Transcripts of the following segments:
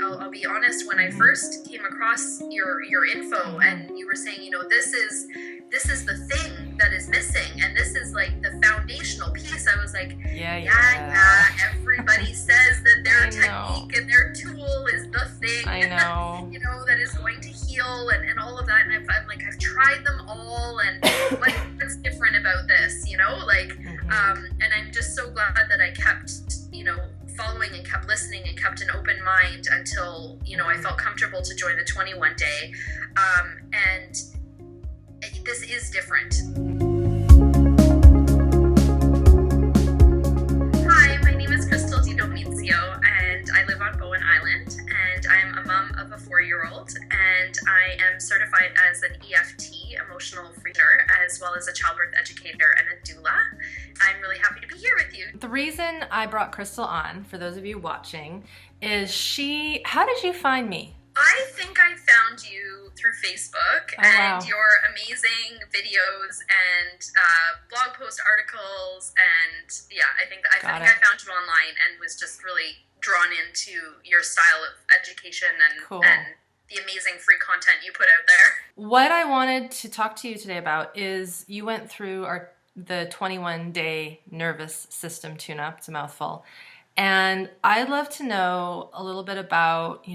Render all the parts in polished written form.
I'll be honest, when I first came across your info and you were saying, this is the thing that is missing, and this is like the foundational piece, I was like, yeah, everybody says that their technique and their tool is the thing, I know. that is going to heal and all of that, and I'm like, I've tried them all, and what's different about this, and I'm just so glad that I kept, following and kept listening and kept an open mind until, I felt comfortable to join the 21 day. And this is different. Hi, my name is Crystal DiDomizio, and I live on Bowen Island, and I'm a mom of a 4-year-old, and I am certified as an EFT, emotional freer, as well as a childbirth educator and a doula. I'm really happy to be here with you. The reason I brought Crystal on, for those of you watching, is how did you find me? I think I found you through Facebook and your amazing videos and blog post articles, and I think I found you online and was just really drawn into your style of education and the amazing free content you put out there. What I wanted to talk to you today about is you went through the 21-day nervous system tune-up. It's a mouthful. And I'd love to know a little bit about,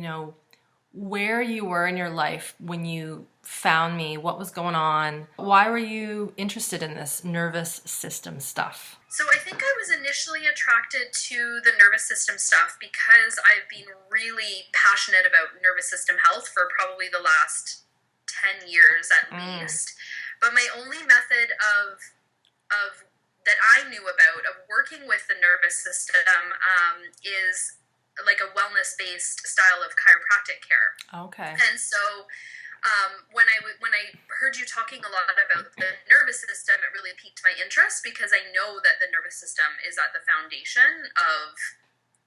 where you were in your life when you found me, what was going on, why were you interested in this nervous system stuff? So I think I was initially attracted to the nervous system stuff because I've been really passionate about nervous system health for probably the last 10 years at least. But my only method of that I knew about of working with the nervous system is like a wellness-based style of chiropractic care. Okay. And so when I heard you talking a lot about the nervous system, it really piqued my interest because I know that the nervous system is at the foundation of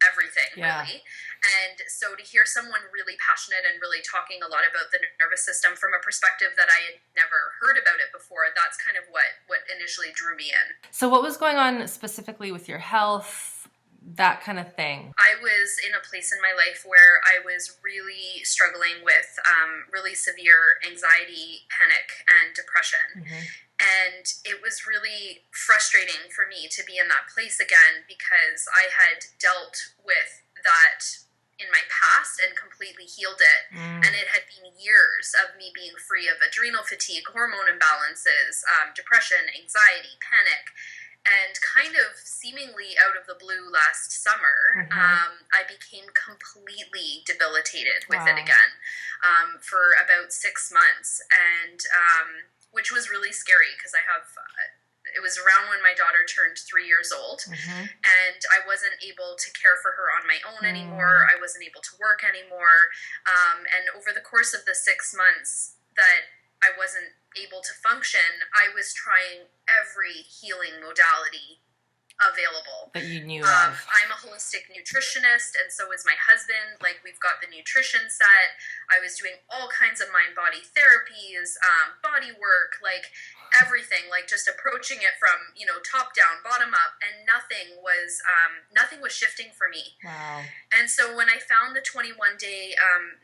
everything, really. And so to hear someone really passionate and really talking a lot about the nervous system from a perspective that I had never heard about it before, that's kind of what initially drew me in. So what was going on specifically with your health, that kind of thing? I was in a place in my life where I was really struggling with really severe anxiety, panic, and depression. And it was really frustrating for me to be in that place again because I had dealt with that in my past and completely healed it. And it had been years of me being free of adrenal fatigue, hormone imbalances, depression, anxiety, panic. And kind of seemingly out of the blue last summer, I became completely debilitated with it again for about 6 months. And which was really scary because it was around when my daughter turned 3 years old, and I wasn't able to care for her on my own anymore. I wasn't able to work anymore. And over the course of the 6 months that I wasn't able to function, I was trying every healing modality available that you knew of. I'm a holistic nutritionist, and so is my husband. Like, we've got the nutrition set. I was doing all kinds of mind-body therapies, body work, like everything, like just approaching it from, top down, bottom up, and nothing was shifting for me. Wow. And so when I found the 21-day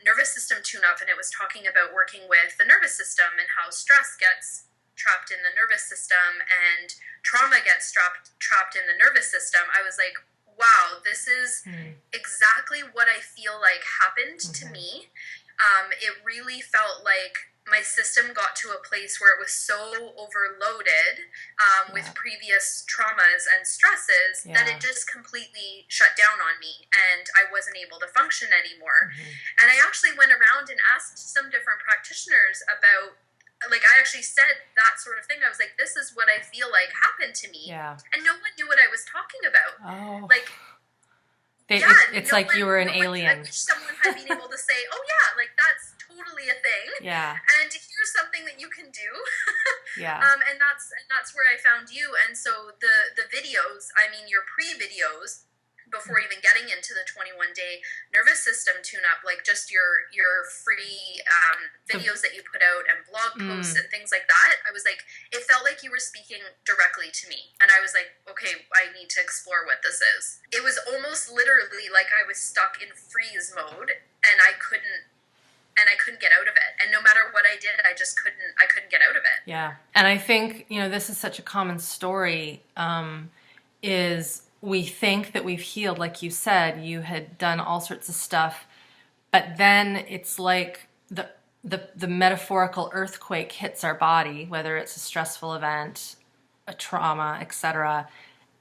nervous system tune-up, and it was talking about working with the nervous system and how stress gets trapped in the nervous system and trauma gets trapped in the nervous system, I was like, wow, this is exactly what I feel like happened to me. It really felt like my system got to a place where it was so overloaded with previous traumas and stresses that it just completely shut down on me, and I wasn't able to function anymore. And I actually went around and asked some different practitioners about, like, I actually said that sort of thing. I was like, this is what I feel like happened to me. And no one knew what I was talking about. Like, it's like you were an alien. I wish someone had been able to say, oh yeah, like, that's totally a thing. And here's something that you can do. And that's where I found you. And so the videos, I mean, your pre-videos, before even getting into the 21-day nervous system tune-up, like just your free videos that you put out and blog posts and things like that, I was like, it felt like you were speaking directly to me. And I was like, okay, I need to explore what this is. It was almost literally like I was stuck in freeze mode, and I couldn't get out of it. And no matter what I did, I couldn't get out of it. Yeah. And I think, this is such a common story, is we think that we've healed. Like you said, you had done all sorts of stuff, but then it's like the metaphorical earthquake hits our body, whether it's a stressful event, a trauma, etc.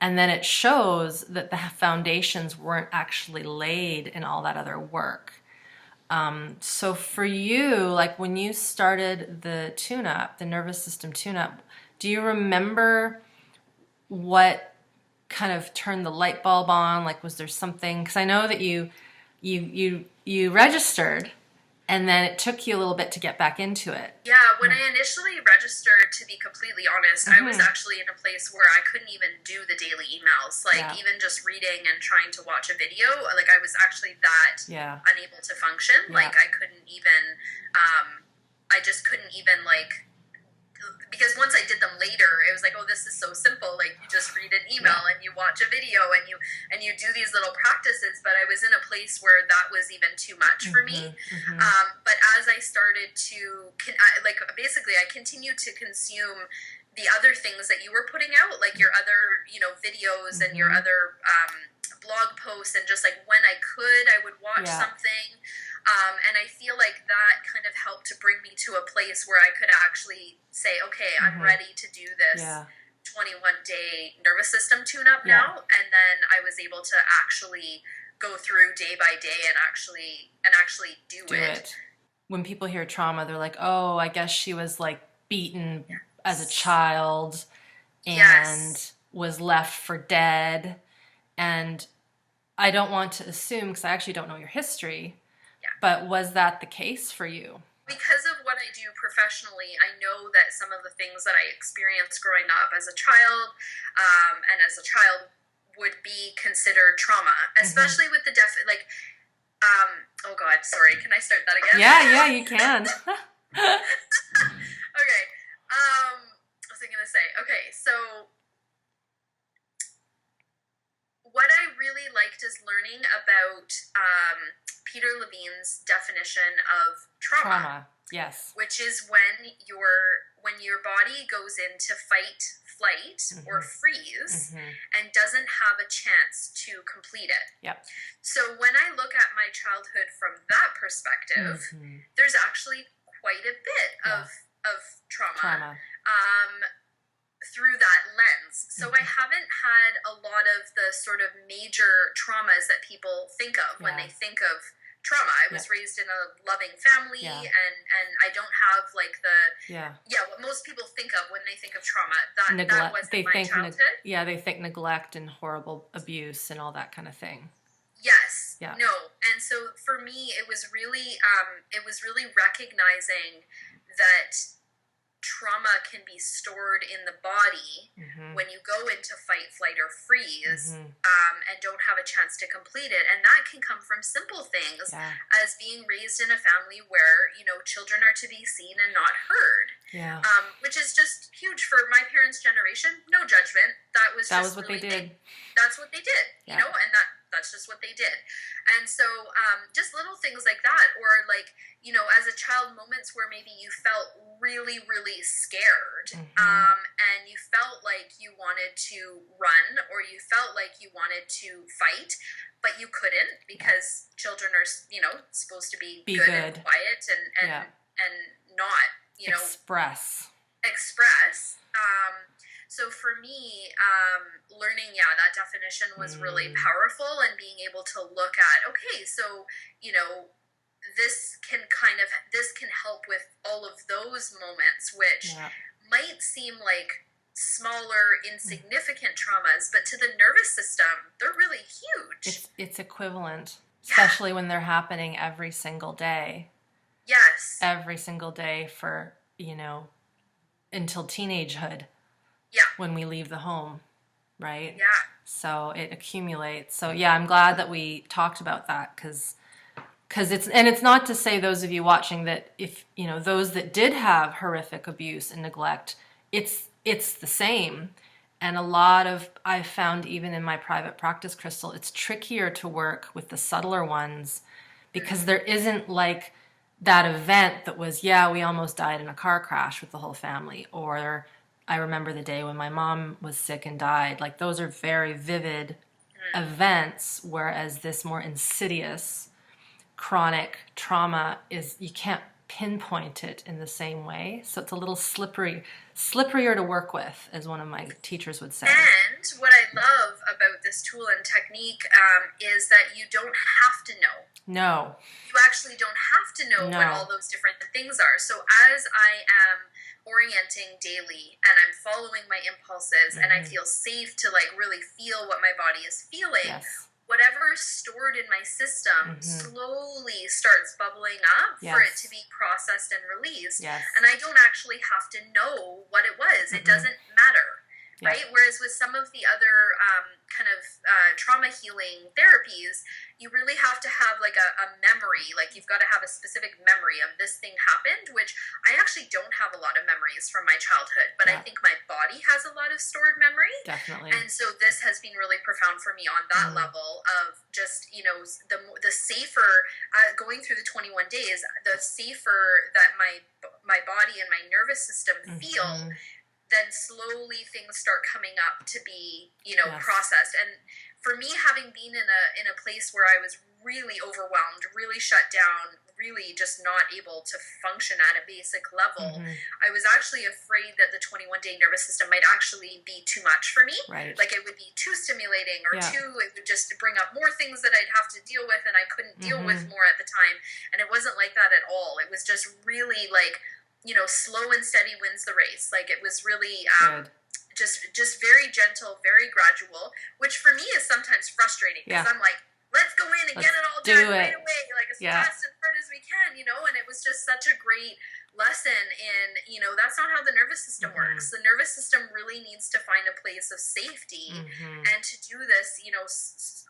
And then it shows that the foundations weren't actually laid in all that other work. So for you, like when you started the tune-up, the nervous system tune-up, do you remember what kind of turned the light bulb on? Like, was there something? Because I know that you registered, and then it took you a little bit to get back into it. Yeah, when I initially registered, to be completely honest, I was actually in a place where I couldn't even do the daily emails. Like, even just reading and trying to watch a video, like, I was actually that unable to function. Like, I couldn't even, I just couldn't even, like, because once I did them later, it was like, oh, this is so simple. Like, you just read an email and you watch a video and you do these little practices. But I was in a place where that was even too much for me. But as I started to, basically, I continued to consume the other things that you were putting out, like your other, videos and your other blog posts, and just like when I could, I would watch something. And I feel like that kind of helped to bring me to a place where I could actually say, okay, I'm ready to do this 21-day nervous system tune-up now. And then I was able to actually go through day by day and actually do it. When people hear trauma, they're like, oh, I guess she was like beaten as a child and was left for dead. And I don't want to assume, because I actually don't know your history, but was that the case for you? Because of what I do professionally, I know that some of the things that I experienced growing up as a child would be considered trauma, especially with the oh God, sorry, can I start that again? Yeah, you can. Okay, what was I going to say? Okay, so what I really liked is learning about Peter Levine's definition of trauma. Yes. Which is when your body goes into fight, flight, or freeze and doesn't have a chance to complete it. Yep. So when I look at my childhood from that perspective, there's actually quite a bit of trauma. Through that lens. So I haven't had a lot of the sort of major traumas that people think of when they think of trauma. I was raised in a loving family and I don't have like what most people think of when they think of trauma. That wasn't my childhood. They think neglect and horrible abuse and all that kind of thing. Yes. Yeah. No. And so for me it was really recognizing that trauma can be stored in the body when you go into fight, flight, or freeze and don't have a chance to complete it. And that can come from simple things as being raised in a family where, children are to be seen and not heard. Yeah. Which is just huge for my parents' generation. No judgment. That was what they did. That's what they did, and that's just what they did. And so just little things like that, or like, as a child, moments where maybe you felt really, really scared and you felt like you wanted to run or you felt like you wanted to fight, but you couldn't because children are, supposed to be good and quiet and not, express. So for me, learning, that definition was really powerful, and being able to look at, okay, so, this can help with all of those moments, which might seem like smaller, insignificant traumas, but to the nervous system, they're really huge. It's equivalent, especially when they're happening every single day. Yes. Every single day for, until teenagehood. Yeah. When we leave the home, right? Yeah. So it accumulates. So I'm glad that we talked about that because it's not to say, those of you watching, that if, those that did have horrific abuse and neglect, it's the same. And a lot of, I've found even in my private practice, Crystal, it's trickier to work with the subtler ones because there isn't like that event that was, yeah, we almost died in a car crash with the whole family, or I remember the day when my mom was sick and died. Like those are very vivid events, whereas this more insidious chronic trauma is, you can't pinpoint it in the same way. So it's a little slipperier to work with, as one of my teachers would say. And what I love about this tool and technique is that you don't have to know. No. You actually don't have to know what all those different things are. So as I am orienting daily and I'm following my impulses and I feel safe to like really feel what my body is feeling, whatever is stored in my system slowly starts bubbling up for it to be processed and released. And I don't actually have to know what it was. It doesn't matter. Right? Whereas with some of the other kind of trauma healing therapies, you really have to have like a memory. Like you've got to have a specific memory of this thing happened, which I actually don't have a lot of memories from my childhood, but I think my body has a lot of stored memory. Definitely. And so this has been really profound for me on that level of just, you know, the safer, going through the 21 days, the safer that my body and my nervous system feel, then slowly things start coming up to be, you know, processed. And for me, having been in a place where I was really overwhelmed, really shut down, really just not able to function at a basic level, I was actually afraid that the 21-day nervous system might actually be too much for me. Like it would be too stimulating or it would just bring up more things that I'd have to deal with and I couldn't deal with more at the time. And it wasn't like that at all. It was just really like, you know, slow and steady wins the race. Like it was really just very gentle, very gradual, which for me is sometimes frustrating because I'm like, let's go in and get it all done right away, like as fast and hard as we can, you know. And it was just such a great lesson in, you know, that's not how the nervous system works. The nervous system really needs to find a place of safety and to do this, you know,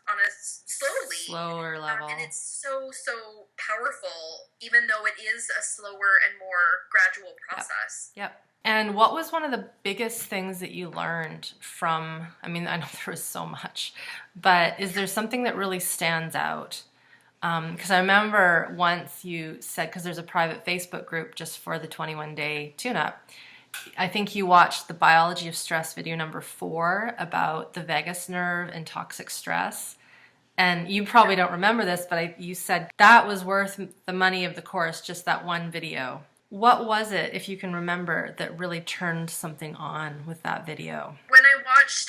on a slower level. And it's so powerful, even though it is a slower and more gradual process. And what was one of the biggest things that you learned from, I mean, I know there was so much, but is there something that really stands out? Because I remember once you said, because there's a private Facebook group just for the 21-day tune-up, I think you watched the Biology of Stress video number 4 about the vagus nerve and toxic stress. And you probably don't remember this, but you said that was worth the money of the course, just that one video. What was it, if you can remember, that really turned something on with that video? When I watched,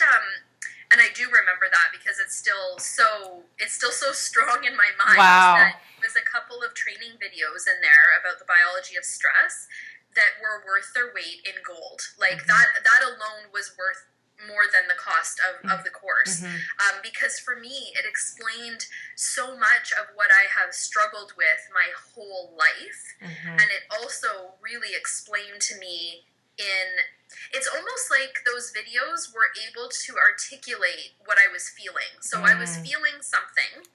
and I do remember that because it's still so strong in my mind. That there's a couple of training videos in there about the biology of stress that were worth their weight in gold. Like that alone was worth more than the cost of the course. Because for me, it explained so much of what I have struggled with my whole life. And it also really explained to me it's almost like those videos were able to articulate what I was feeling. So I was feeling something.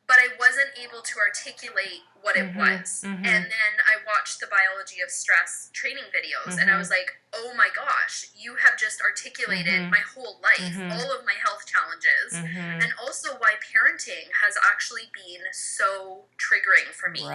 But I wasn't able to articulate what it was. And then I watched the Biology of Stress training videos, and I was like, oh my gosh, you have just articulated my whole life, all of my health challenges, and also why parenting has actually been so triggering for me.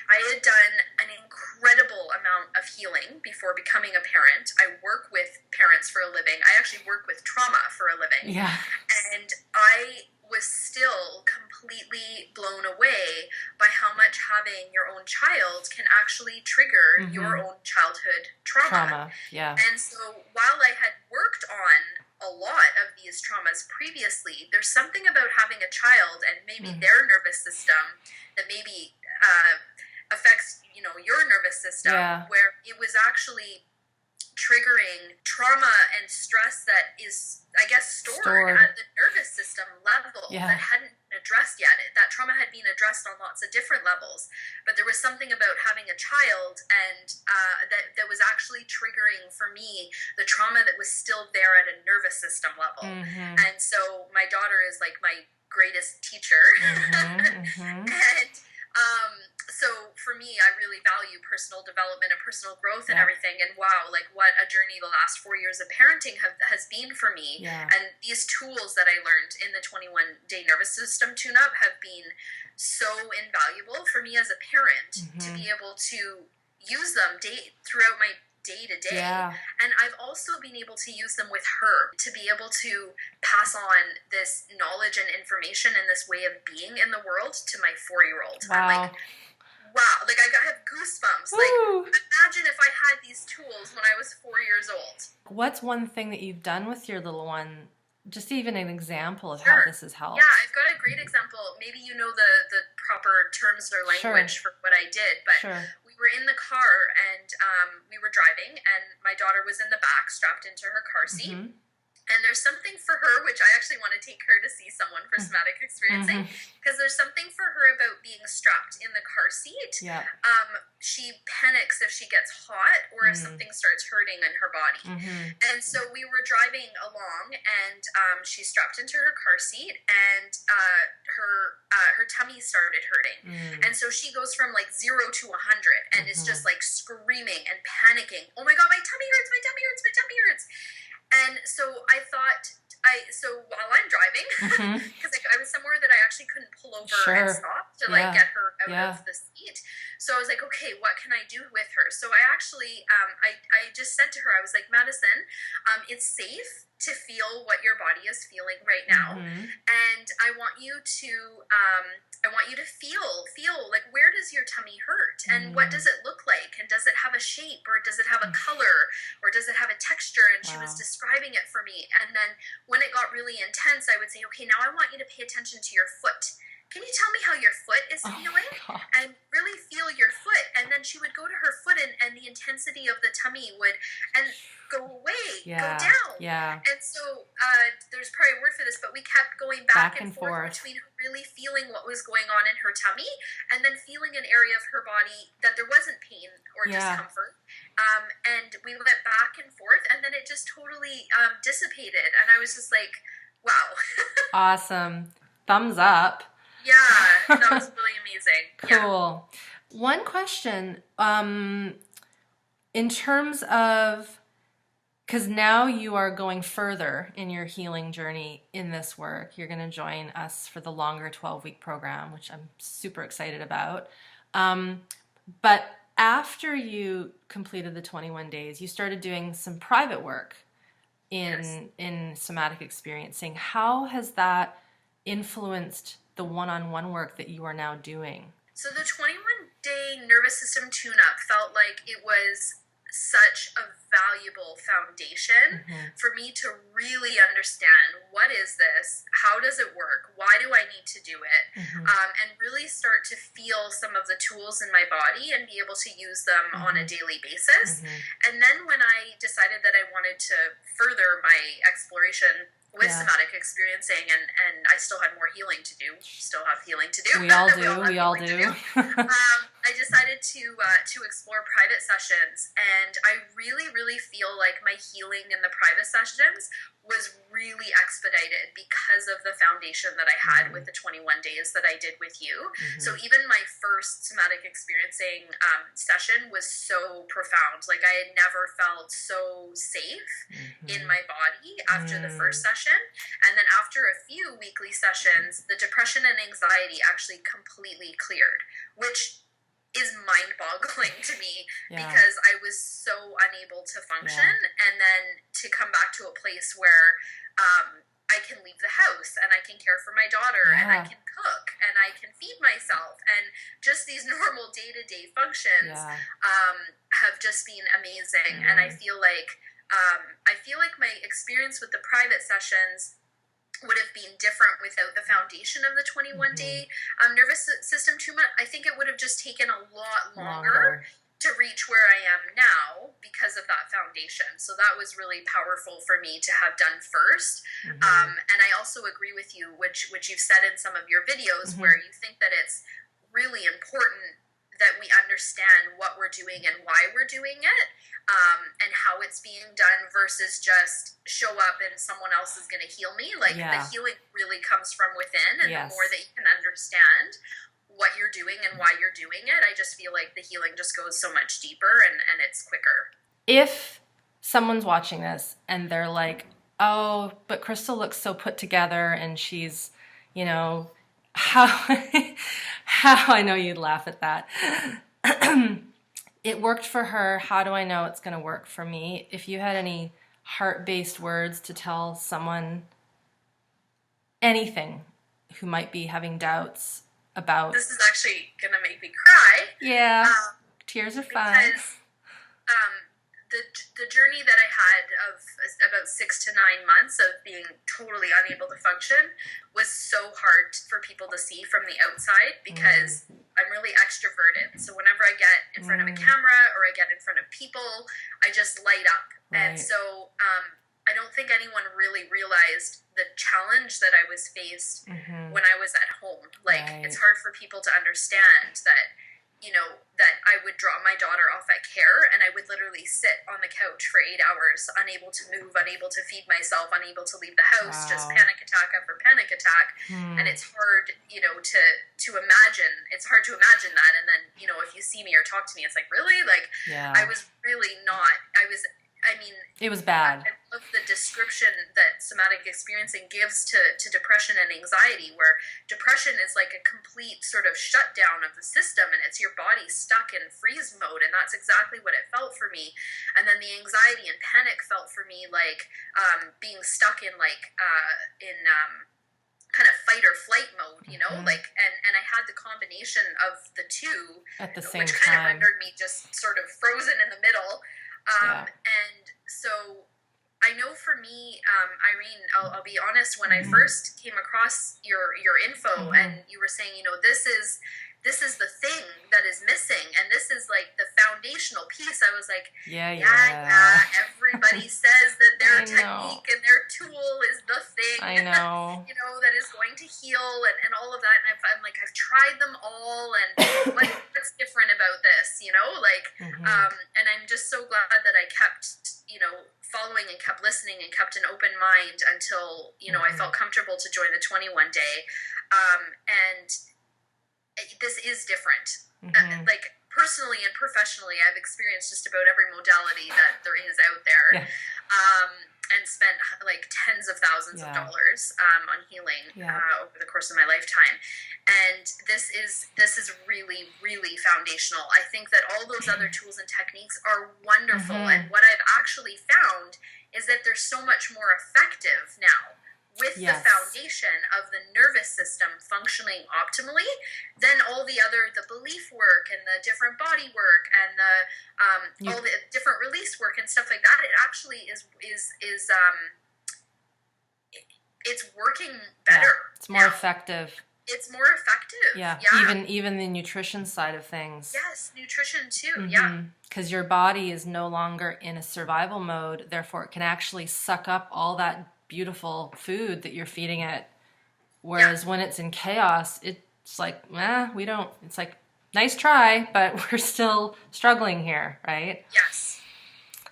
I had done an incredible amount of healing before becoming a parent. I work with parents for a living. I actually work with trauma for a living. And I was still completely blown away by how much having your own child can actually trigger your own childhood trauma. And so while I had worked on a lot of these traumas previously, there's something about having a child and maybe their nervous system that maybe affects, you know, your nervous system, where it was actually triggering trauma and stress that is, I guess, stored at the nervous system level that hadn't been addressed yet. That trauma had been addressed on lots of different levels, but there was something about having a child and that was actually triggering for me the trauma that was still there at a nervous system level. And so my daughter is like my greatest teacher. And so for me, I really value personal development and personal growth and everything. And wow, like what a journey the last 4 years of parenting has been for me. Yeah. And these tools that I learned in the 21-day nervous system tune-up have been so invaluable for me as a parent to be able to use them throughout my day to day. And I've also been able to use them with her to be able to pass on this knowledge and information and this way of being in the world to my 4-year-old. Wow. I'm like, wow, like I have goosebumps. Woo. Like, imagine if I had these tools when I was 4 years old. What's one thing that you've done with your little one? Just even an example of Sure. how this has helped. Yeah, I've got a great example. Maybe you know the proper terms or language for what I did, but we were in the car and we were driving, and my daughter was in the back strapped into her car seat. And there's something for her, which I actually want to take her to see someone for somatic experiencing, because there's something for her about being strapped in the car seat. Yeah. She panics if she gets hot or if something starts hurting in her body. And so we were driving along, and she's strapped into her car seat, and her tummy started hurting. And so she goes from like 0 to 100 and is just like screaming and panicking. Oh my God, my tummy hurts, my tummy hurts, my tummy hurts. And so I thought, so while I'm driving, because I was somewhere that I actually couldn't pull over and stop to like get her out of the seat. So I was like, okay, what can I do with her? So I actually, I just said to her, I was like, Madison, it's safe to feel what your body is feeling right now. And I want you to, feel like, where does your tummy hurt? And what does it look like? And does it have a shape, or does it have a color, or does it have a texture? And she was describing it for me. And then when it got really intense, I would say, okay, now I want you to pay attention to your foot. Can you tell me how your foot is feeling? And really feel your foot. And then she would go to her foot, and the intensity of the tummy would go away, go down. And so there's probably a word for this, but we kept going back and forth between her really feeling what was going on in her tummy and then feeling an area of her body that there wasn't pain or discomfort. And we went back and forth, and then it just totally dissipated. And I was just like, wow. Awesome. Thumbs up. Yeah, that was really amazing. Cool. One question, in terms of, because now you are going further in your healing journey in this work. You're going to join us for the longer 12-week program, which I'm super excited about. But after you completed the 21 days, you started doing some private work in somatic experiencing. How has that influenced the one-on-one work that you are now doing? So the 21-day nervous system tune-up felt like it was such a valuable foundation for me to really understand, what is this? How does it work? Why do I need to do it? And really start to feel some of the tools in my body and be able to use them on a daily basis. And then when I decided that I wanted to further my exploration with somatic experiencing, and I still had more healing to do. Still have healing to do. We all do. I decided to explore private sessions, and I really feel like my healing in the private sessions was really expedited because of the foundation that I had with the 21 days that I did with you. So even my first somatic experiencing session was so profound. Like, I had never felt so safe in my body after the first session. And then after a few weekly sessions, the depression and anxiety actually completely cleared, which is mind-boggling to me because I was so unable to function, and then to come back to a place where I can leave the house and I can care for my daughter and I can cook and I can feed myself, and just these normal day-to-day functions have just been amazing. And I feel like my experience with the private sessions would have been different without the foundation of the 21-day nervous system tune-up. I think it would have just taken a lot longer to reach where I am now because of that foundation. So that was really powerful for me to have done first. And I also agree with you, which you've said in some of your videos, where you think that it's really important that we understand what we're doing and why we're doing it, and how it's being done, versus just show up and someone else is going to heal me. Like, the healing really comes from within, and the more that you can understand what you're doing and why you're doing it, I just feel like the healing just goes so much deeper and it's quicker. If someone's watching this and they're like, oh, but Crystal looks so put together and she's, you know, how I know you'd laugh at that. It worked for her. How do I know it's going to work for me? If you had any heart-based words to tell someone anything who might be having doubts about... This is actually going to make me cry. Yeah, tears are fine. Because the journey that I had of about 6 to 9 months of being totally unable to function was so hard for people to see from the outside because I'm really extroverted. So whenever I get in front of a camera or I get in front of people, I just light up. Right. And so I don't think anyone really realized the challenge that I was faced when I was at home. Like, it's hard for people to understand that, you know, that I would drop my daughter off at care and I would literally sit on the couch for 8 hours, unable to move, unable to feed myself, unable to leave the house, just panic attack after panic attack. And it's hard, you know, to imagine. It's hard to imagine that. And then, you know, if you see me or talk to me, it's like, really? Like, I was really not, it was bad. I love the description that somatic experiencing gives to depression and anxiety, where depression is like a complete sort of shutdown of the system and it's your body stuck in freeze mode, and that's exactly what it felt for me. And then the anxiety and panic felt for me like being stuck in kind of fight or flight mode, you know, like, and I had the combination of the two at the same which kind of time. rendered me just sort of frozen in the middle. And so I know for me, Irene, I'll be honest, when I first came across your info and you were saying, you know, this is the thing that is missing and this is like the foundational piece, I was like, yeah, everybody says that their technique and their tool is the thing I know. you know, that is going to heal and all of that, and I'm like, I've tried them all and what's different about this, you know, like and I'm just so glad that I kept, you know, following and kept listening and kept an open mind until, you know, I felt comfortable to join the 21 day. And this is different. Like, personally and professionally, I've experienced just about every modality that there is out there. And spent like tens of thousands of dollars on healing over the course of my lifetime. And this is really, really foundational. I think that all those other tools and techniques are wonderful. And what I've actually found is that they're so much more effective now with the foundation of the nervous system functioning optimally than all the belief work and the different body work and all the different release work and stuff like that. It actually is it's working better. It's more effective. It's more effective. Even the nutrition side of things. Yes, nutrition too. Because your body is no longer in a survival mode, therefore it can actually suck up all that beautiful food that you're feeding it. Whereas when it's in chaos, it's like, it's like, nice try, but we're still struggling here, right? Yes.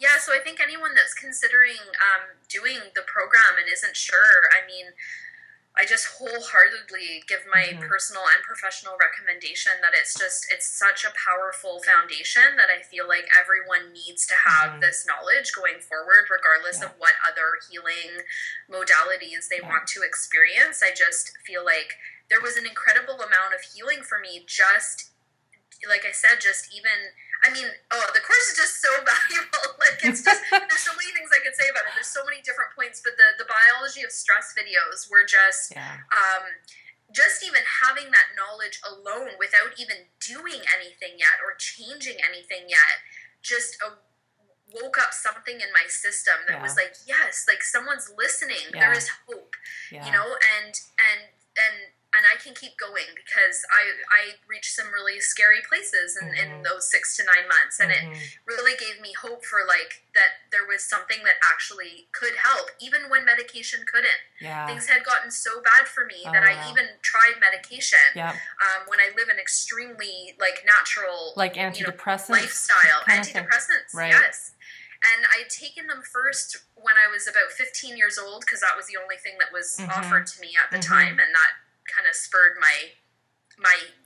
Yeah, so I think anyone that's considering doing the program and isn't sure, I mean, I just wholeheartedly give my personal and professional recommendation that it's such a powerful foundation that I feel like everyone needs to have this knowledge going forward, regardless of what other healing modalities they want to experience. I just feel like there was an incredible amount of healing for me, just like I said, the course is just so valuable. Like, it's just, there's so many things I could say about it. There's so many different points, but the biology of stress videos were just even having that knowledge alone without even doing anything yet or changing anything yet, just woke up something in my system that was like, yes, like someone's listening. There is hope, you know, and I can keep going because I reached some really scary places in those 6 to 9 months, and it really gave me hope for like that there was something that actually could help, even when medication couldn't. Things had gotten so bad for me that I even tried medication. When I live an extremely like natural, like antidepressants, lifestyle, antidepressants, yes. And I'd taken them first when I was about 15 years old because that was the only thing that was offered to me at the time, and that kind of spurred my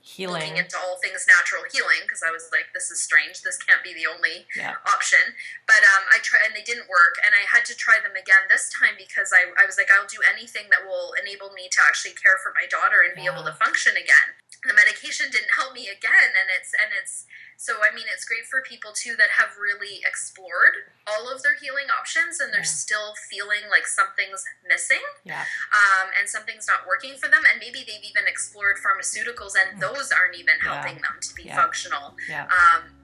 healing, looking into all things natural healing, because I was like, this is strange. This can't be the only option. But I tried, and they didn't work. And I had to try them again this time because I was like, I'll do anything that will enable me to actually care for my daughter and be able to function again. The medication didn't help me again, and it's so, I mean, it's great for people, too, that have really explored all of their healing options, and they're still feeling like something's missing, and something's not working for them, and maybe they've even explored pharmaceuticals, and those aren't even helping them to be functional.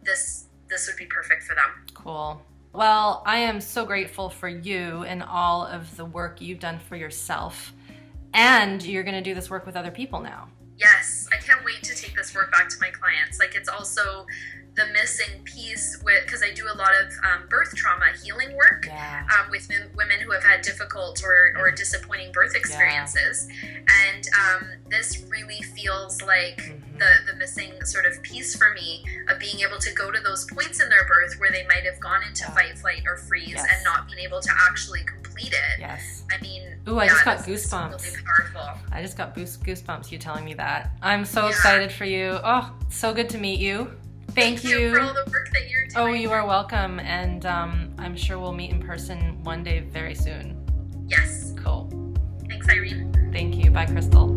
This would be perfect for them. Cool. Well, I am so grateful for you and all of the work you've done for yourself, and you're going to do this work with other people now. Yes, I can't wait to take this work back to my clients. Like, it's also the missing piece because I do a lot of birth trauma healing work with women who have had difficult or disappointing birth experiences. And this really feels like the missing sort of piece for me of being able to go to those points in their birth where they might have gone into fight, flight, or freeze and not been able to actually complete it. Yes. I mean, ooh, I just got goosebumps. Really powerful. I just got goosebumps you telling me that. I'm so excited for you. Oh, so good to meet you. Thank you for all the work that you're doing. Oh, you are welcome. And I'm sure we'll meet in person one day very soon. Yes. Cool. Thanks, Irene. Thank you. Bye, Crystal.